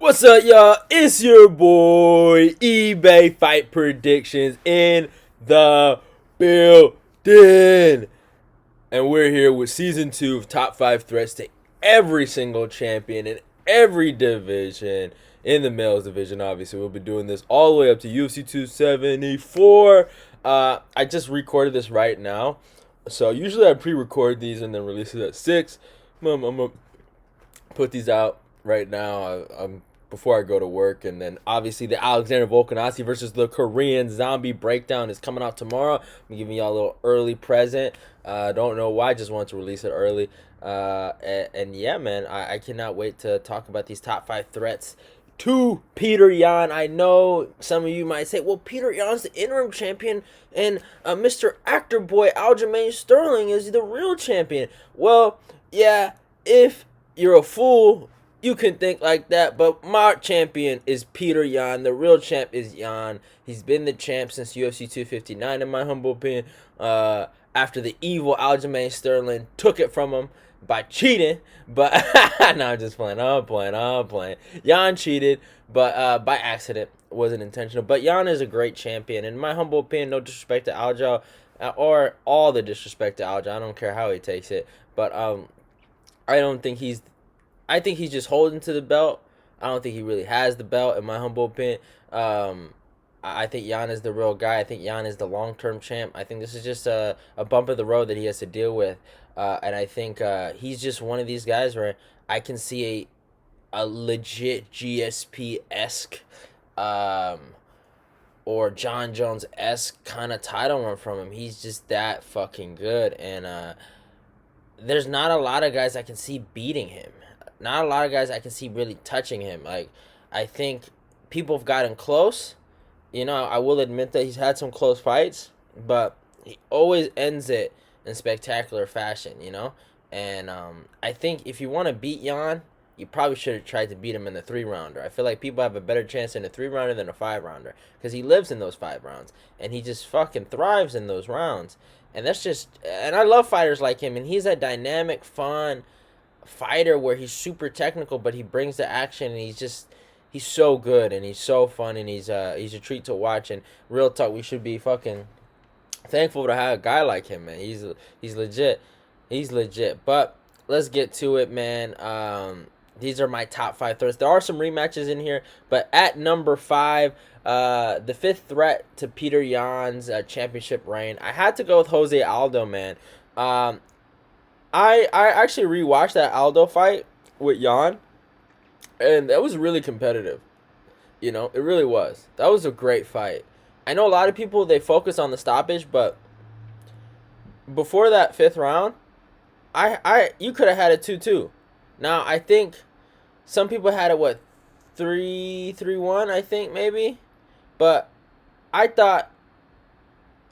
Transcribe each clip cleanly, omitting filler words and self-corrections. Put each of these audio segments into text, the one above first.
What's up, y'all? It's your boy eBay Fight Predictions in the building. And we're here with season 2 of Top 5 Threats to every single champion in every division. In the males division, obviously. We'll be doing this all the way up to UFC 274. I just recorded this right now. So usually I pre-record these and then release it at 6. I'm going to put these out right now. I'm before I go to work, and then obviously the Alexander Volkanovski versus the Korean Zombie breakdown is coming out tomorrow. I'm giving y'all a little early present. Don't know why, just wanted to release it early. And yeah, man, I cannot wait to talk about these top 5 threats to Petr Yan. I know some of you might say, well, Petr Yan's the interim champion, and Mr. Actor Boy Aljamain Sterling is the real champion. Well, yeah, if you're a fool, you can think like that, but my champion is Petr Yan. The real champ is Yan. He's been the champ since UFC 259, in my humble opinion. After the evil Aljamain Sterling took it from him by cheating, but no, I'm just playing. I'm playing. Yan cheated, but by accident. Wasn't intentional. But Yan is a great champion, in my humble opinion. No disrespect to Aljo, or all the disrespect to Aljo. I don't care how he takes it, but I think he's just holding to the belt. I don't think he really has the belt, in my humble opinion. I think Yan is the real guy. I think Yan is the long-term champ. I think this is just a bump of the road that he has to deal with. And I think he's just one of these guys where I can see a legit GSP-esque or John Jones-esque kind of title run from him. He's just that fucking good. And there's not a lot of guys I can see beating him. Not a lot of guys I can see really touching him. Like, I think people have gotten close. You know, I will admit that he's had some close fights, but he always ends it in spectacular fashion, you know? And I think if you want to beat Yan, you probably should have tried to beat him in the 3-rounder. I feel like people have a better chance in a 3-rounder than a 5-rounder, because he lives in those 5 rounds, and he just fucking thrives in those rounds. And that's just, and I love fighters like him, and he's a dynamic, fun fighter where he's super technical, but he brings the action, and he's so good, and he's so fun, and he's a treat to watch. And real talk, we should be fucking thankful to have a guy like him, man. He's legit. But let's get to it, man. These are my top 5 threats. There are some rematches in here, but at number 5, the 5th threat to Petr Yan's championship reign, I had to go with Jose Aldo, man. I actually rewatched that Aldo fight with Yan, and that was really competitive. You know, it really was. That was a great fight. I know a lot of people, they focus on the stoppage, but before that 5th round, you could have had it 2-2. Now, I think some people had it, 3-1, I think, maybe? But I thought,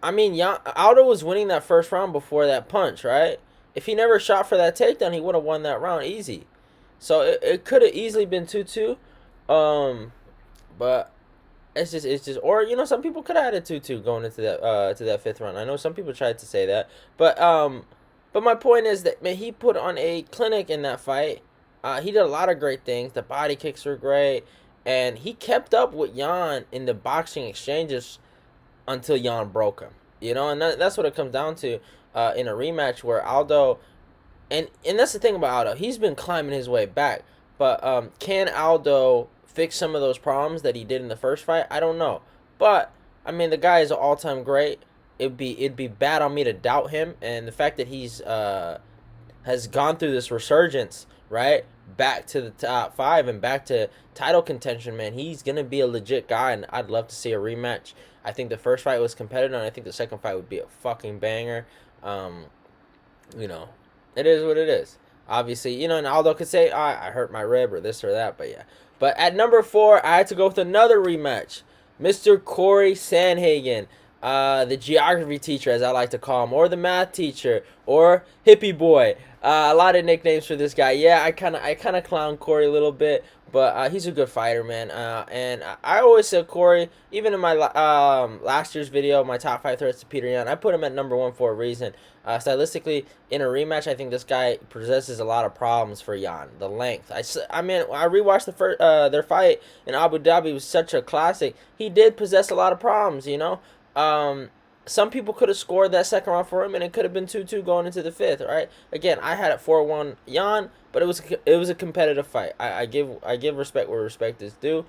Aldo was winning that 1st round before that punch, right? If he never shot for that takedown, he would have won that round easy. So it could have easily been 2-2. But it's just, or, you know, some people could have had it 2-2 going into that 5th round. I know some people tried to say that, but my point is that, man, he put on a clinic in that fight. He did a lot of great things. The body kicks were great, and he kept up with Yan in the boxing exchanges until Yan broke him. You know, and that's what it comes down to in a rematch where Aldo, and that's the thing about Aldo. He's been climbing his way back, but can Aldo fix some of those problems that he did in the first fight? I don't know, but I mean, the guy is an all-time great. It'd be bad on me to doubt him, and the fact that he's has gone through this resurgence, right, back to the top 5 and back to title contention, man, he's gonna be a legit guy, and I'd love to see a rematch. I think the first fight was competitive, and I think the second fight would be a fucking banger. You know, it is what it is. Obviously, you know, and Aldo could say, I hurt my rib or this or that, but yeah. But at number 4, I had to go with another rematch. Mr. Corey Sandhagen. the geography teacher, as I like to call him, or the math teacher, or hippie boy. A lot of nicknames for this guy. Yeah, I kind of clown Corey a little bit, but he's a good fighter, man. And I always said Corey, even in my last year's video, my top 5 threats to Petr Yan, I put him at number 1 for a reason. Stylistically, in a rematch, I think this guy possesses a lot of problems for Yan. The length. I mean, I rewatched their fight in Abu Dhabi. It was such a classic. He did possess a lot of problems, you know. Some people could have scored that second round for him, and it could have been 2-2 going into the 5th, right? Again, I had it 4-1 Yan, but it was a competitive fight. I give respect where respect is due.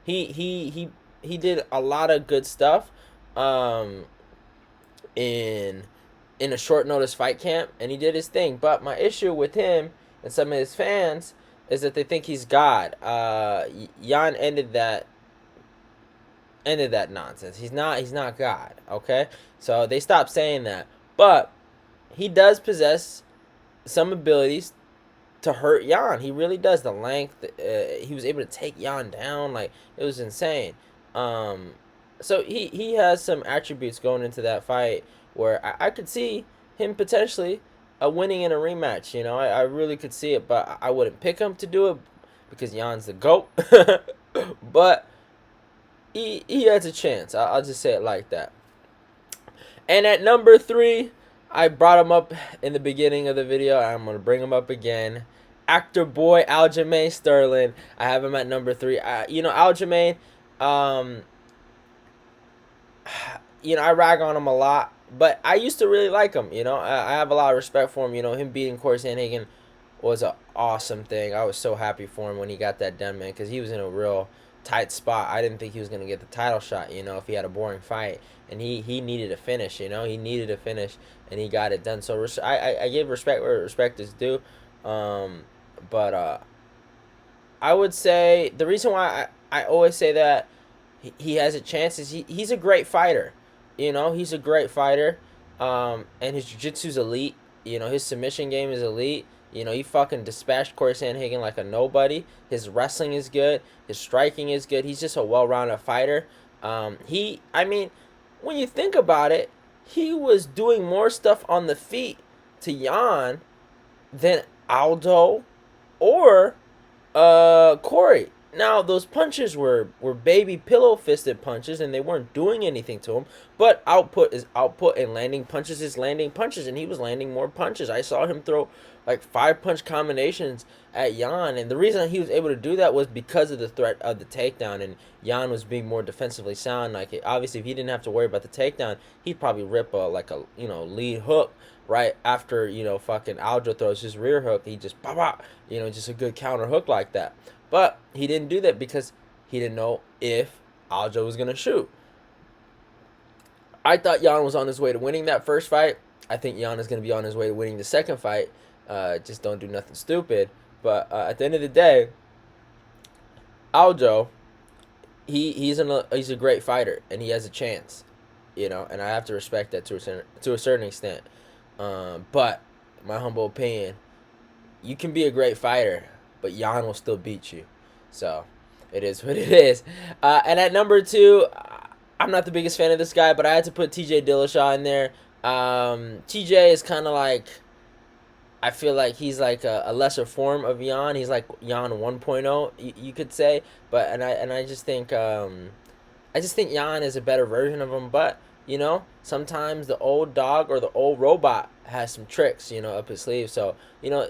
He did a lot of good stuff in a short notice fight camp, and he did his thing. But my issue with him and some of his fans is that they think he's God. Yan ended that nonsense. He's not God, okay? So they stopped saying that. But he does possess some abilities to hurt Yan. He really does. The length, he was able to take Yan down, like, it was insane. So he has some attributes going into that fight where I could see him potentially winning in a rematch. You know, I really could see it, but I wouldn't pick him to do it because Jan's the GOAT. But he has a chance. I'll just say it like that. And at number 3, I brought him up in the beginning of the video. I'm going to bring him up again. Actor boy Aljamain Sterling. I have him at number 3. You know, Aljamain, you know, I rag on him a lot, but I used to really like him. You know, I have a lot of respect for him. You know, him beating Corey Sandhagen was an awesome thing. I was so happy for him when he got that done, man, because he was in a real tight spot. I didn't think he was going to get the title shot, you know, if he had a boring fight. And he needed a finish, you know. He needed a finish, and he got it done. So I give respect where respect is due. But I would say the reason why I always say that he has a chance is he's a great fighter. You know, he's a great fighter. And his jiu-jitsu's elite. You know, his submission game is elite. You know, he fucking dispatched Corey Sandhagen like a nobody. His wrestling is good. His striking is good. He's just a well-rounded fighter. I mean, when you think about it, he was doing more stuff on the feet to Yan than Aldo or Corey. Now, those punches were baby pillow-fisted punches, and they weren't doing anything to him. But output is output, and landing punches is landing punches, and he was landing more punches. I saw him throw like 5-punch combinations at Yan, and the reason he was able to do that was because of the threat of the takedown, and Yan was being more defensively sound. Like, obviously, if he didn't have to worry about the takedown, he'd probably rip a lead hook right after, you know, fucking Aldo throws his rear hook. He just you know, just a good counter hook like that. But he didn't do that because he didn't know if Aldo was going to shoot. I thought Yan was on his way to winning that first fight. I think Yan is going to be on his way to winning the second fight. Just don't do nothing stupid. But at the end of the day, Aldo, he's a great fighter, and he has a chance, you know, and I have to respect that to a certain extent. But my humble opinion, you can be a great fighter, but Yan will still beat you. So it is what it is. And at number 2, I'm not the biggest fan of this guy, but I had to put TJ Dillashaw in there. TJ is kind of like, I feel like he's like a lesser form of Yan. He's like Yan 1.0, you could say. But I just think Yan is a better version of him. But you know, sometimes the old dog or the old robot has some tricks, you know, up his sleeve. So you know,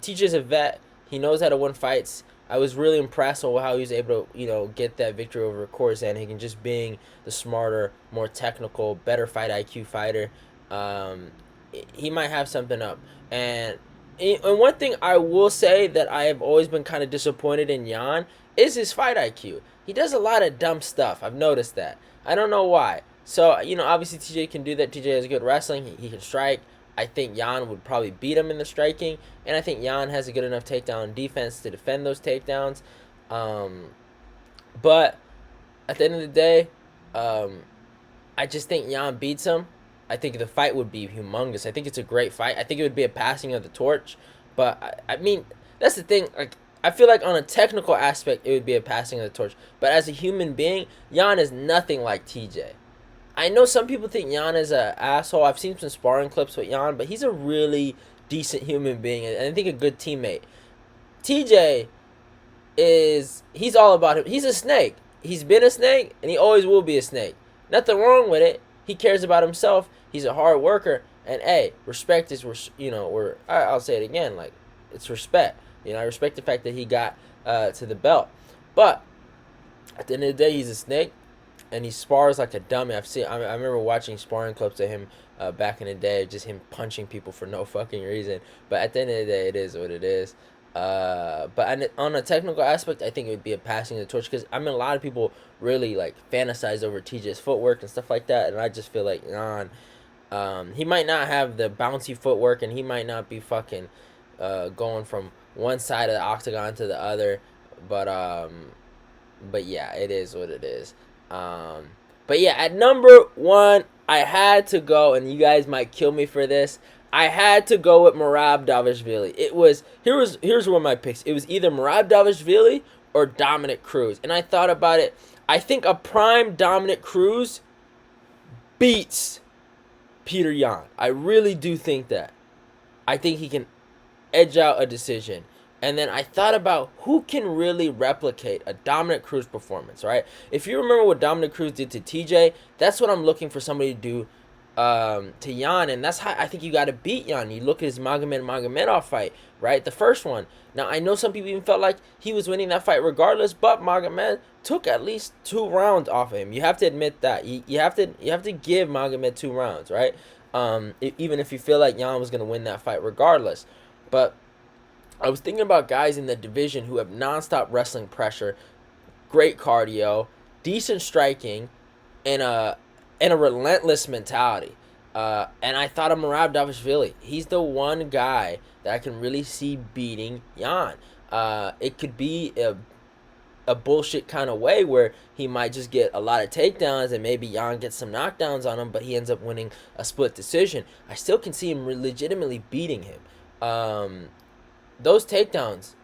TJ's a vet. He knows how to win fights. I was really impressed with how he was able to, you know, get that victory over Corey Sandhagen, just being the smarter, more technical, better fight IQ fighter. He might have something up. And one thing I will say that I have always been kind of disappointed in Yan is his fight IQ. He does a lot of dumb stuff. I've noticed that. I don't know why. So, you know, obviously TJ can do that. TJ has good wrestling. He can strike. I think Yan would probably beat him in the striking. And I think Yan has a good enough takedown defense to defend those takedowns. But at the end of the day, I just think Yan beats him. I think the fight would be humongous. I think it's a great fight. I think it would be a passing of the torch. But, I mean, that's the thing. Like, I feel like on a technical aspect, it would be a passing of the torch. But as a human being, Yan is nothing like TJ. I know some people think Yan is an asshole. I've seen some sparring clips with Yan, but he's a really decent human being, and I think a good teammate. TJ he's all about him. He's a snake. He's been a snake, and he always will be a snake. Nothing wrong with it. He cares about himself. He's a hard worker, and hey, respect is, I'll say it again, like, it's respect. I respect the fact that he got to the belt, but at the end of the day, he's a snake, and he spars like a dummy. I remember watching sparring clips of him back in the day, just him punching people for no fucking reason. But at the end of the day, it is what it is. But on a technical aspect, I think it would be a passing of the torch, because a lot of people really like fantasize over TJ's footwork and stuff like that, and I just feel like he might not have the bouncy footwork, and he might not be fucking going from one side of the octagon to the other, but yeah, it is what it is. But yeah, at number 1, I had to go, and you guys might kill me for this, I had to go with Maraud Davis. Here's one of my picks. It was either Maraud Davis or Dominic Cruz. And I thought about it. I think a prime Dominic Cruz beats Petr Yan. I really do think that. I think he can edge out a decision. And then I thought about who can really replicate a Dominic Cruz performance, right? If you remember what Dominic Cruz did to TJ, that's what I'm looking for somebody to do to Yan, and that's how I think you got to beat Yan. You look at his Magomedov fight, right? The first one. Now, I know some people even felt like he was winning that fight regardless, but Magomed took at least 2 rounds off of him. You have to admit that. You have to give Magomed 2 rounds, right? Even if you feel like Yan was going to win that fight regardless. But I was thinking about guys in the division who have nonstop wrestling pressure, great cardio, decent striking, and a relentless mentality. And I thought of Maraud Davis. He's the one guy that I can really see beating Yan. It could be a bullshit kind of way where he might just get a lot of takedowns and maybe Yan gets some knockdowns on him, but he ends up winning a split decision. I still can see him legitimately beating him. Those takedowns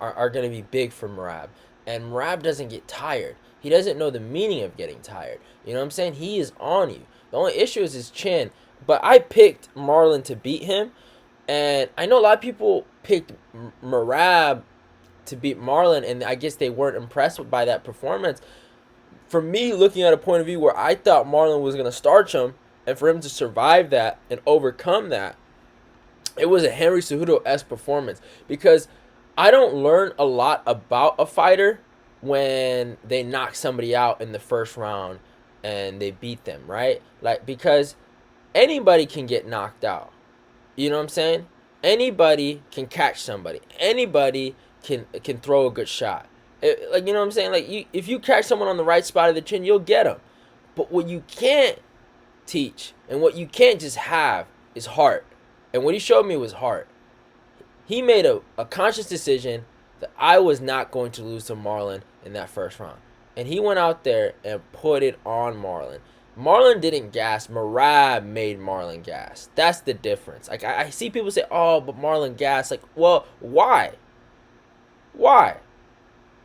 are going to be big for Maraud. And Maraud doesn't get tired. He doesn't know the meaning of getting tired. You know what I'm saying? He is on you. The only issue is his chin. But I picked Marlon to beat him. And I know a lot of people picked Maraud to beat Marlon, and I guess they weren't impressed by that performance. For me, looking at a point of view where I thought Marlon was going to starch him, and for him to survive that and overcome that, it was a Henry Cejudo-esque performance. Because I don't learn a lot about a fighter when they knock somebody out in the first round and they beat them, right? Like, because anybody can get knocked out. You know what I'm saying? Anybody can catch somebody. Anybody can throw a good shot. You know what I'm saying? Like, if you catch someone on the right spot of the chin, you'll get them. But what you can't teach and what you can't just have is heart. And what he showed me was heart. He made a conscious decision that I was not going to lose to Marlon in that first round. And he went out there and put it on Marlon. Marlon didn't gas. Maraud made Marlon gas. That's the difference. Like, I see people say, oh, but Marlon gas. Like, well, why? Why?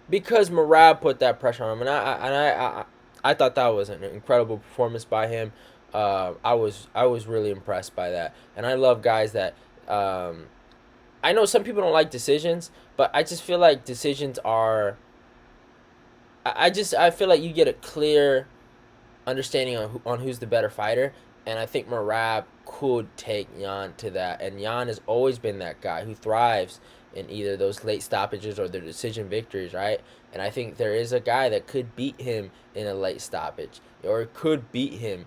Because Maraud put that pressure on him. And I thought that was an incredible performance by him. I was really impressed by that. And I love guys that... I know some people don't like decisions, but I just feel like decisions are... I feel like you get a clear understanding on who's the better fighter, and I think Maraud could take Yan to that. And Yan has always been that guy who thrives in either those late stoppages or their decision victories, right? And I think there is a guy that could beat him in a late stoppage, or could beat him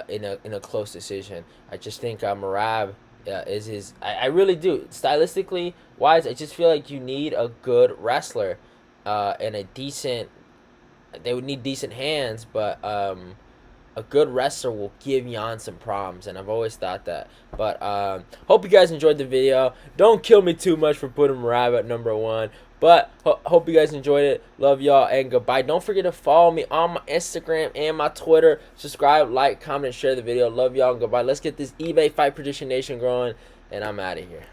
in a close decision. I just think Maraud is his... I really do. Stylistically wise, I just feel like you need a good wrestler and a decent... They would need decent hands, but a good wrestler will give Yan some problems, and I've always thought that. But hope you guys enjoyed the video. Don't kill me too much for putting Maraud at number 1. But hope you guys enjoyed it. Love y'all, and goodbye. Don't forget to follow me on my Instagram and my Twitter. Subscribe, like, comment, and share the video. Love y'all, and goodbye. Let's get this eBay Fight Prediction Nation growing, and I'm out of here.